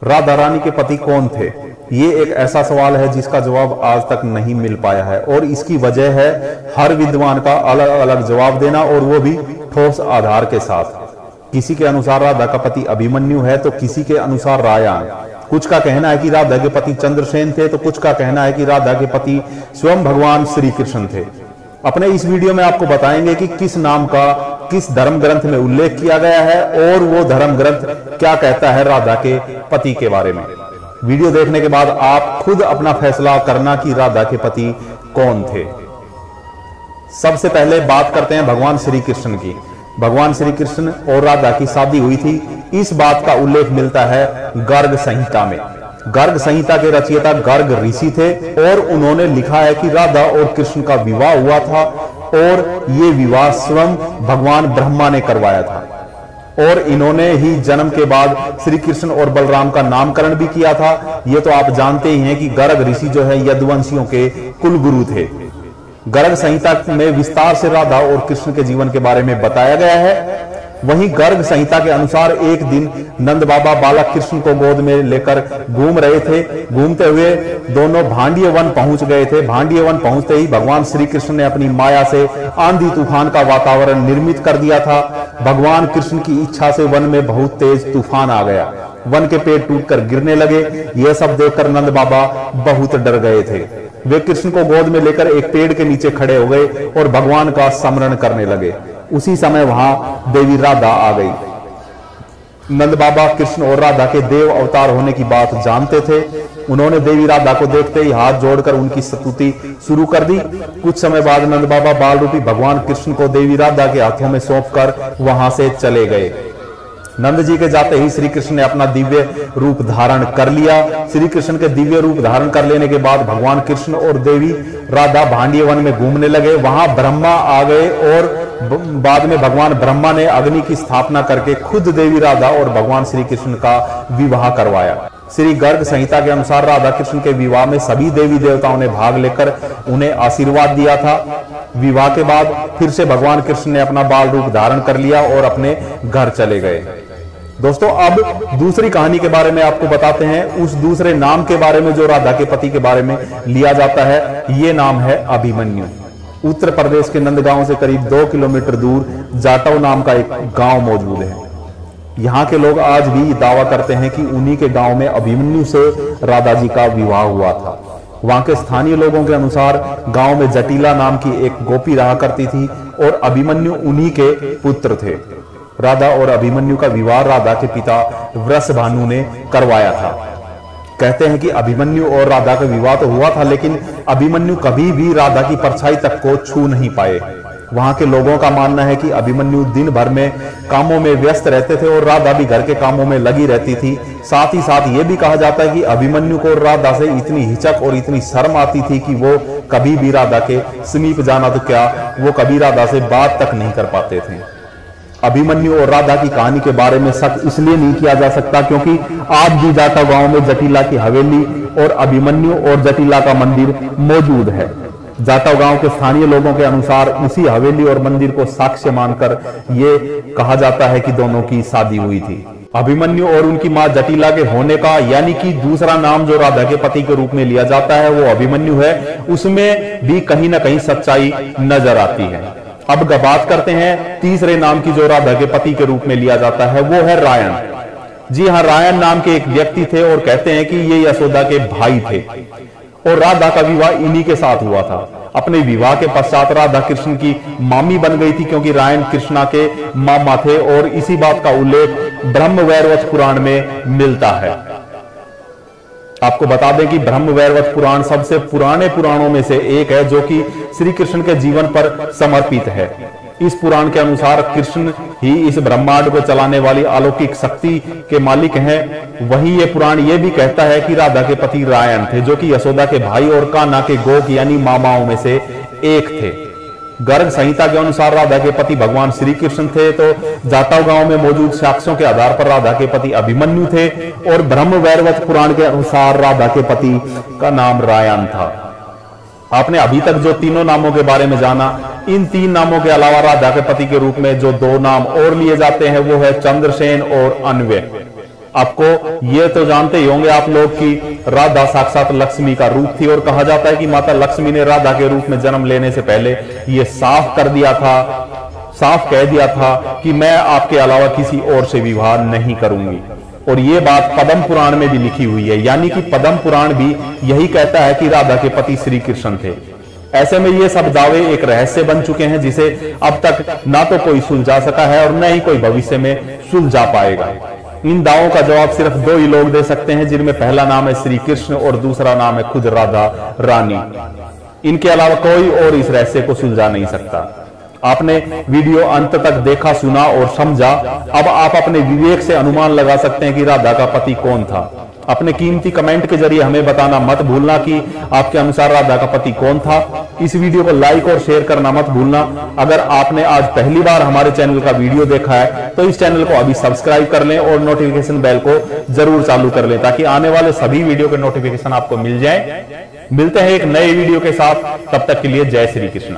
राधा रानी के पति कौन थे? ये एक ऐसा सवाल है जिसका जवाब आज तक नहीं मिल पाया है और इसकी वजह है हर विद्वान का अलग अलग जवाब देना और वो भी ठोस आधार के साथ। किसी के अनुसार राधा का पति अभिमन्यु है तो किसी के अनुसार रायन। कुछ का कहना है कि राधा के पति चंद्रसेन थे तो कुछ का कहना है कि राधा के पति स्वयं भगवान श्री कृष्ण थे। अपने इस वीडियो में आपको बताएंगे कि किस नाम का किस धर्म ग्रंथ में उल्लेख किया गया है और वो धर्म ग्रंथ क्या कहता है राधा के पति के बारे में। वीडियो देखने के बाद आप खुद अपना फैसला करना कि राधा के पति कौन थे। सबसे पहले बात करते हैं भगवान श्री कृष्ण की। भगवान श्री कृष्ण और राधा की शादी हुई थी, इस बात का उल्लेख मिलता है गर्ग संहिता में। गर्ग संहिता के रचयिता गर्ग ऋषि थे और उन्होंने लिखा है कि राधा और कृष्ण का विवाह हुआ था और ये विवाह स्वयं भगवान ब्रह्मा ने करवाया था और इन्होंने ही जन्म के बाद श्री कृष्ण और बलराम का नामकरण भी किया था। ये तो आप जानते ही हैं कि गर्ग ऋषि जो है यदुवंशियों के कुल गुरु थे। गर्ग संहिता में विस्तार से राधा और कृष्ण के जीवन के बारे में बताया गया है। वहीं गर्ग संहिता के अनुसार एक दिन नंद बाबा बालक कृष्ण को गोद में लेकर घूम रहे थे। घूमते हुए दोनों भांडिय वन पहुंच गए थे। भांडिय वन पहुंचते ही भगवान श्री कृष्ण ने अपनी माया से आंधी तूफान का वातावरण निर्मित कर दिया था। भगवान कृष्ण की इच्छा से वन में बहुत तेज तूफान आ गया। वन के पेड़ टूटकर गिरने लगे। यह सब देखकर नंद बाबा बहुत डर गए थे। वे कृष्ण को गोद में लेकर एक पेड़ के नीचे खड़े हो गए और भगवान का स्मरण करने लगे। उसी समय वहां देवी राधा आ गई। नंद बाबा कृष्ण और राधा के देव अवतार होने की बात जानते थे। उन्होंने देवी राधा को देखते ही हाथ जोड़कर उनकी स्तुति शुरू कर दी। कुछ समय बाद नंद बाबा बाल रूपी भगवान कृष्ण को देवी राधा के हाथों में सौंपकर वहां से चले गए। नंद जी के जाते ही श्री कृष्ण ने अपना दिव्य रूप धारण कर लिया। श्री कृष्ण के दिव्य रूप धारण कर लेने के बाद भगवान कृष्ण और देवी राधा भांडिय वन में घूमने लगे। वहां ब्रह्मा आ गए और बाद में भगवान ब्रह्मा ने अग्नि की स्थापना करके खुद देवी राधा और भगवान श्री कृष्ण का विवाह करवाया। श्री गर्ग संहिता के अनुसार राधा कृष्ण के विवाह में सभी देवी देवताओं ने भाग लेकर उन्हें आशीर्वाद दिया था। विवाह के बाद फिर से भगवान कृष्ण ने अपना बाल रूप धारण कर लिया और अपने घर चले गए। दोस्तों, अब दूसरी कहानी के बारे में आपको बताते हैं। उस दूसरे नाम के बारे में जो राधा के पति के बारे में लिया जाता है, ये नाम है अभिमन्यु। उत्तर प्रदेश के नंदगांव से करीब 2 किलोमीटर दूर जाटव नाम का एक गांव मौजूद है। यहाँ के लोग आज भी दावा करते हैं कि उन्हीं के गांव में अभिमन्यु से राधा जी का विवाह हुआ था। वहां के स्थानीय लोगों के अनुसार गांव में जटिला नाम की एक गोपी रहा करती थी और अभिमन्यु उन्हीं के पुत्र थे। राधा और अभिमन्यु का विवाह राधा के पिता वृषभानु ने करवाया था। कहते हैं कि अभिमन्यु और राधा का विवाह तो हुआ था, लेकिन अभिमन्यु कभी भी राधा की परछाई तक को छू नहीं पाए। वहां के लोगों का मानना है कि अभिमन्यु दिन भर में कामों में व्यस्त रहते थे और राधा भी घर के कामों में लगी रहती थी। साथ ही साथ ये भी कहा जाता है कि अभिमन्यु को राधा से इतनी हिचक और इतनी शर्म आती थी कि वो कभी भी राधा के समीप जाना तो क्या, वो कभी राधा से बात तक नहीं कर पाते थे। अभिमन्यु और राधा की कहानी के बारे में शक इसलिए नहीं किया जा सकता क्योंकि आज भी जाटव गांव में जटिला की हवेली और अभिमन्यु और जटिला का मंदिर मौजूद है। जाटव गांव के स्थानीय लोगों के अनुसार उसी हवेली और मंदिर को साक्ष्य मानकर ये कहा जाता है कि दोनों की शादी हुई थी। अभिमन्यु और उनकी मां जटिला के होने का यानी कि दूसरा नाम जो राधा के पति के रूप में लिया जाता है वो अभिमन्यु है, उसमें भी कहीं ना कहीं सच्चाई नजर आती है। अब बात करते हैं तीसरे नाम की जो राधा के पति के रूप में लिया जाता है, वो है रायन। जी हाँ, रायन नाम के एक व्यक्ति थे और कहते हैं कि ये यशोदा के भाई थे और राधा का विवाह इन्हीं के साथ हुआ था। अपने विवाह के पश्चात राधा कृष्ण की मामी बन गई थी क्योंकि रायन कृष्णा के मामा थे और इसी बात का उल्लेख ब्रह्मवैवर्त पुराण में मिलता है। आपको बता दें कि ब्रह्मवैवर्त पुराण सबसे पुराने पुराणों में से एक है जो कि श्री कृष्ण के जीवन पर समर्पित है। इस पुराण के अनुसार कृष्ण ही इस ब्रह्मांड को चलाने वाली अलौकिक शक्ति के मालिक हैं। वहीं ये पुराण ये भी कहता है कि राधा के पति रायन थे जो कि यशोदा के भाई और कान्हा के गोक यानी मामाओं में से एक थे। गर्ग संहिता के अनुसार राधा के पति भगवान श्री कृष्ण थे, तो जाटव गांव में मौजूद साक्ष्यों के आधार पर राधा के पति अभिमन्यु थे और ब्रह्मवैवर्त पुराण के अनुसार राधा के पति का नाम रायन था। आपने अभी तक जो तीनों नामों के बारे में जाना, इन 3 नामों के अलावा राधा के पति के रूप में जो 2 नाम और लिए जाते हैं वो है चंद्रसेन और अन्वय। आपको ये तो जानते ही होंगे आप लोग कि राधा साक्षात लक्ष्मी का रूप थी और कहा जाता है कि माता लक्ष्मी ने राधा के रूप में जन्म लेने से पहले ये साफ कर दिया था, साफ कह दिया था कि मैं आपके अलावा किसी और से विवाह नहीं करूंगी। और ये बात पद्म पुराण में भी लिखी हुई है, यानी कि पद्म पुराण भी यही कहता है कि राधा के पति श्री कृष्ण थे। ऐसे में ये सब दावे एक रहस्य बन चुके हैं जिसे अब तक ना तो कोई सुलझा सका है और न ही कोई भविष्य में सुलझा पाएगा। इन दावों का जवाब सिर्फ दो ही लोग दे सकते हैं, जिनमें पहला नाम है श्री कृष्ण और दूसरा नाम है खुद राधा रानी। इनके अलावा कोई और इस रहस्य को सुलझा नहीं सकता। आपने वीडियो अंत तक देखा, सुना और समझा। अब आप अपने विवेक से अनुमान लगा सकते हैं कि राधा का पति कौन था। अपने कीमती कमेंट के जरिए हमें बताना मत भूलना कि आपके अनुसार राधा का पति कौन था। इस वीडियो को लाइक और शेयर करना मत भूलना। अगर आपने आज पहली बार हमारे चैनल का वीडियो देखा है तो इस चैनल को अभी सब्सक्राइब कर लें और नोटिफिकेशन बेल को जरूर चालू कर लें ताकि आने वाले सभी वीडियो के नोटिफिकेशन आपको मिल जाए। मिलते हैं एक नए वीडियो के साथ, तब तक के लिए जय श्री कृष्ण।